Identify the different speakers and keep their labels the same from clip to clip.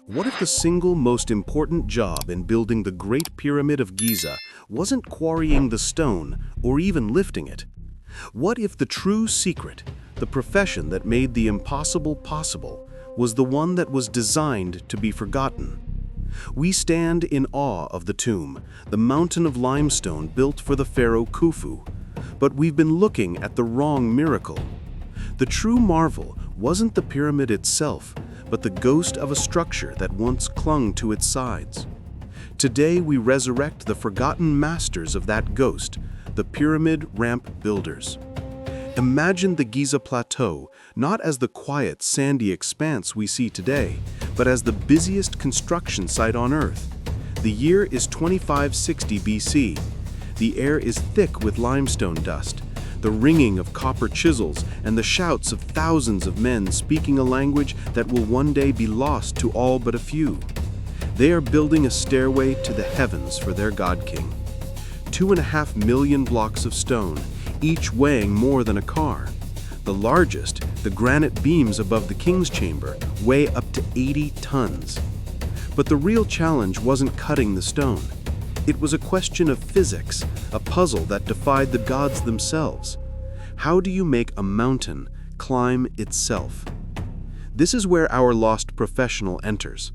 Speaker 1: What if the single most important job in building the Great Pyramid of Giza wasn't quarrying the stone or even lifting it? What if the true secret, the profession that made the impossible possible, was the one that was designed to be forgotten? We stand in awe of the tomb, the mountain of limestone built for the pharaoh Khufu. But we've been looking at the wrong miracle. The true marvel wasn't the pyramid itself, but the ghost of a structure that once clung to its sides. Today we resurrect the forgotten masters of that ghost, the pyramid ramp builders. Imagine the Giza Plateau not as the quiet, sandy expanse we see today, but as the busiest construction site on Earth. The year is 2560 BC. The air is thick with limestone dust, the ringing of copper chisels, and the shouts of thousands of men speaking a language that will one day be lost to all but a few. They are building a stairway to the heavens for their God-King. 2.5 million blocks of stone, each weighing more than a car. The largest, the granite beams above the king's chamber, weigh up to 80 tons. But the real challenge wasn't cutting the stone. It was a question of physics, a puzzle that defied the gods themselves. How do you make a mountain climb itself? This is where our lost professional enters.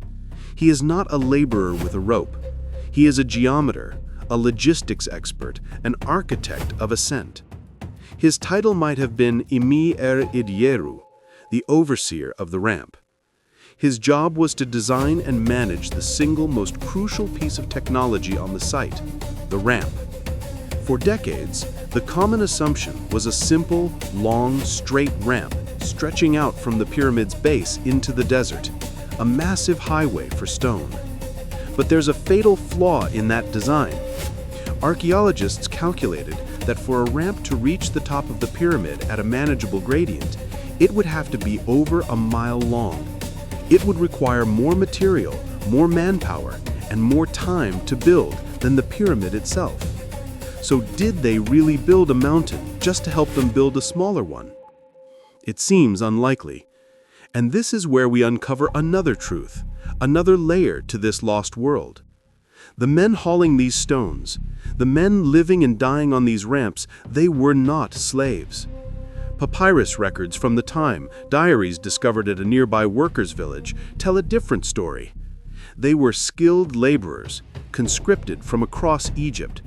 Speaker 1: He is not a laborer with a rope. He is a geometer, a logistics expert, an architect of ascent. His title might have been Imi Idyeru, the overseer of the ramp. His job was to design and manage the single most crucial piece of technology on the site, the ramp. For decades, the common assumption was a simple, long, straight ramp stretching out from the pyramid's base into the desert, a massive highway for stone. But there's a fatal flaw in that design. Archaeologists calculated that for a ramp to reach the top of the pyramid at a manageable gradient, it would have to be over a mile long. It would require more material, more manpower, and more time to build than the pyramid itself. So did they really build a mountain just to help them build a smaller one? It seems unlikely. And this is where we uncover another truth, another layer to this lost world. The men hauling these stones, the men living and dying on these ramps, they were not slaves. Papyrus records from the time, diaries discovered at a nearby workers' village, tell a different story. They were skilled laborers, conscripted from across Egypt.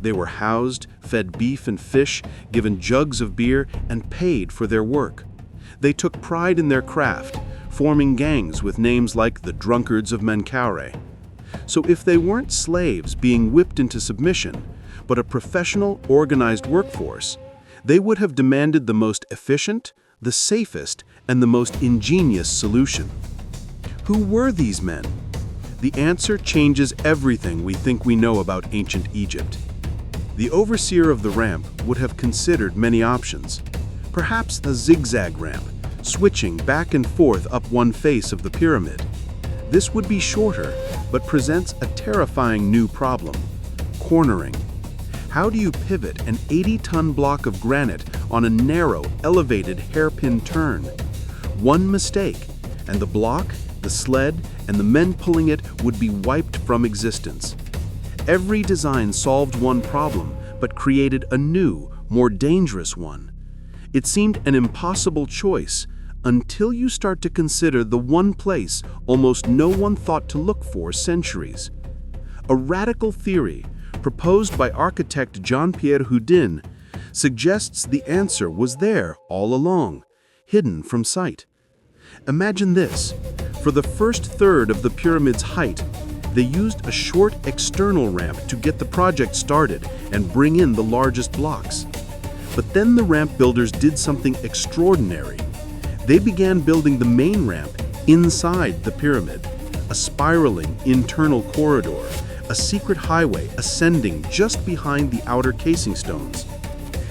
Speaker 1: They were housed, fed beef and fish, given jugs of beer, and paid for their work. They took pride in their craft, forming gangs with names like the Drunkards of Menkaure. So if they weren't slaves being whipped into submission, but a professional, organized workforce, they would have demanded the most efficient, the safest, and the most ingenious solution. Who were these men? The answer changes everything we think we know about ancient Egypt. The overseer of the ramp would have considered many options. Perhaps a zigzag ramp, switching back and forth up one face of the pyramid. This would be shorter, but presents a terrifying new problem: cornering. How do you pivot an 80-ton block of granite on a narrow, elevated hairpin turn? One mistake, and the block, the sled, and the men pulling it would be wiped from existence. Every design solved one problem, but created a new, more dangerous one. It seemed an impossible choice, until you start to consider the one place almost no one thought to look for centuries. A radical theory, proposed by architect Jean-Pierre Houdin, suggests the answer was there all along, hidden from sight. Imagine this. For the first third of the pyramid's height, they used a short external ramp to get the project started and bring in the largest blocks. But then the ramp builders did something extraordinary. They began building the main ramp inside the pyramid, a spiraling internal corridor, a secret highway ascending just behind the outer casing stones.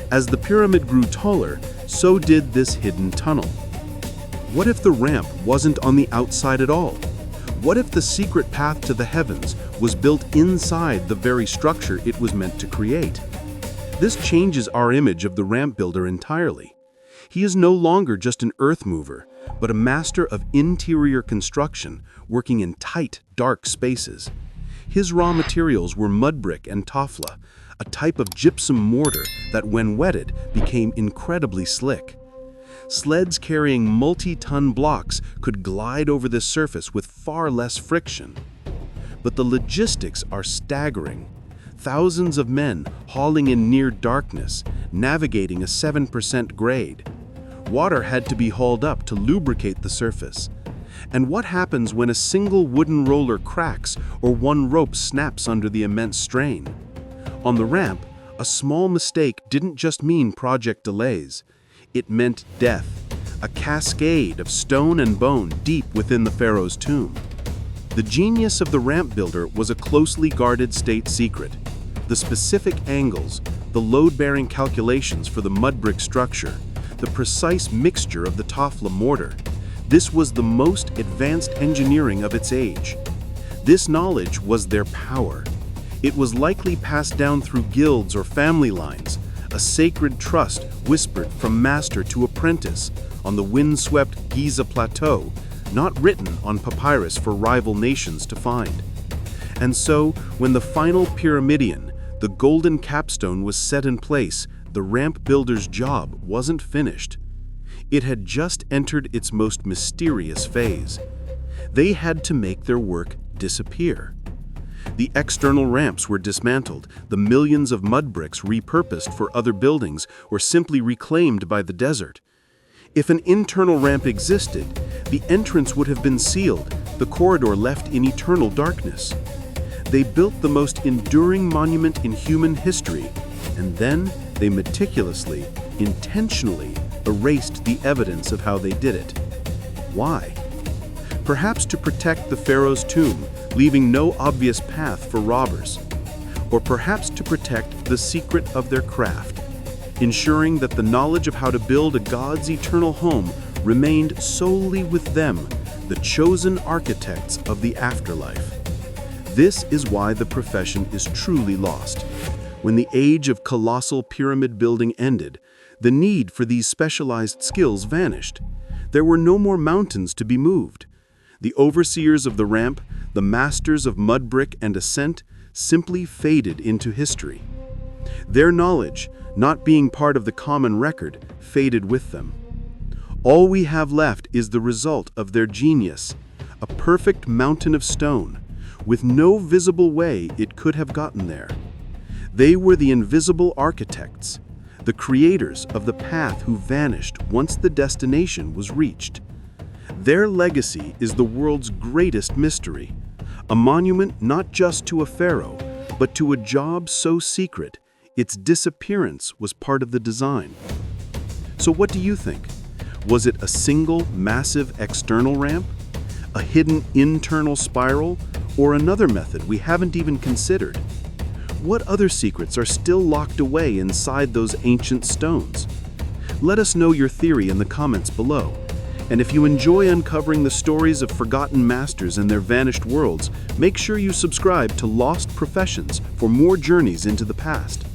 Speaker 1: As the pyramid grew taller, so did this hidden tunnel. What if the ramp wasn't on the outside at all? What if the secret path to the heavens was built inside the very structure it was meant to create? This changes our image of the ramp builder entirely. He is no longer just an earth mover, but a master of interior construction, working in tight, dark spaces. His raw materials were mud brick and tafla, a type of gypsum mortar that, when wetted, became incredibly slick. Sleds carrying multi-ton blocks could glide over this surface with far less friction. But the logistics are staggering. Thousands of men hauling in near darkness, navigating a 7% grade. Water had to be hauled up to lubricate the surface. And what happens when a single wooden roller cracks or one rope snaps under the immense strain? On the ramp, a small mistake didn't just mean project delays. It meant death, a cascade of stone and bone deep within the Pharaoh's tomb. The genius of the ramp builder was a closely guarded state secret. The specific angles, the load-bearing calculations for the mud brick structure, the precise mixture of the tafla mortar. This was the most advanced engineering of its age. This knowledge was their power. It was likely passed down through guilds or family lines, a sacred trust whispered from master to apprentice on the windswept Giza plateau, not written on papyrus for rival nations to find. And so, when the final pyramidion, the golden capstone, was set in place, the ramp builder's job wasn't finished. It had just entered its most mysterious phase. They had to make their work disappear. The external ramps were dismantled, the millions of mud bricks repurposed for other buildings or simply reclaimed by the desert. If an internal ramp existed, the entrance would have been sealed, the corridor left in eternal darkness. They built the most enduring monument in human history, and then they meticulously, intentionally erased the evidence of how they did it. Why? Perhaps to protect the Pharaoh's tomb, leaving no obvious path for robbers. Or perhaps to protect the secret of their craft, ensuring that the knowledge of how to build a god's eternal home remained solely with them, the chosen architects of the afterlife. This is why the profession is truly lost. When the age of colossal pyramid building ended, the need for these specialized skills vanished. There were no more mountains to be moved. The overseers of the ramp, the masters of mud brick and ascent, simply faded into history. Their knowledge, not being part of the common record, faded with them. All we have left is the result of their genius, a perfect mountain of stone, with no visible way it could have gotten there. They were the invisible architects, the creators of the path who vanished once the destination was reached. Their legacy is the world's greatest mystery, a monument not just to a pharaoh, but to a job so secret, its disappearance was part of the design. So what do you think? Was it a single, massive external ramp? A hidden internal spiral? Or another method we haven't even considered? What other secrets are still locked away inside those ancient stones? Let us know your theory in the comments below. And if you enjoy uncovering the stories of forgotten masters and their vanished worlds, make sure you subscribe to Lost Professions for more journeys into the past.